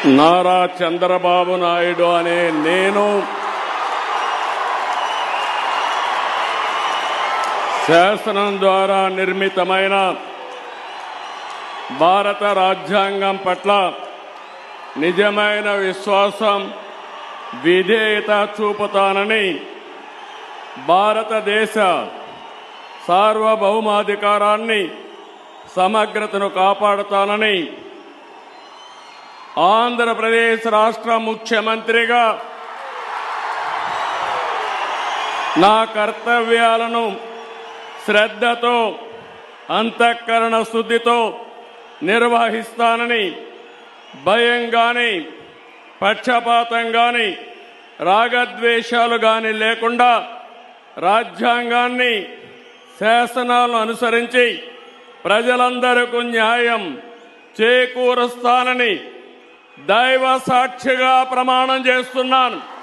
నారా చంద్రబాబు నాయుడు అనే నేను శాసనం ద్వారా నిర్మితమైన భారత రాజ్యాంగం పట్ల నిజమైన విశ్వాసం, విధేయత చూపుతానని, భారతదేశ సార్వభౌమాధికారాన్ని, సమగ్రతను కాపాడుతానని ఆంధ్రప్రదేశ్ రాష్ట్ర ముఖ్యమంత్రిగా నా కర్తవ్యాలను శ్రద్ధతో, అంతఃకరణ శుద్ధితో నిర్వహిస్తానని, భయం గాని, పక్షపాతం గాని, రాగద్వేషాలు గాని లేకుండా రాజ్యాంగాన్ని, శాసనాలను అనుసరించి ప్రజలందరికీ న్యాయం చేకూరుస్తానని దైవ సాక్షిగా ప్రమాణం చేస్తున్నాను.